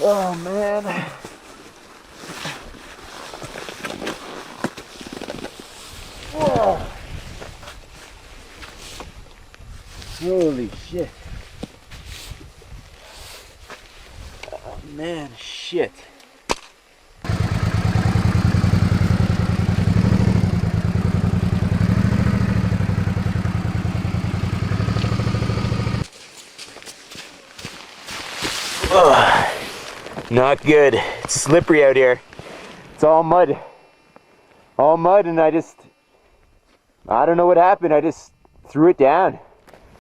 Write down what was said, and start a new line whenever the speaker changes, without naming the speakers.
Oh man. Whoa. Holy shit. Oh man, shit. Ugh. Not good. It's slippery out here. It's all mud. All mud, and I don't know what happened. I just threw it down.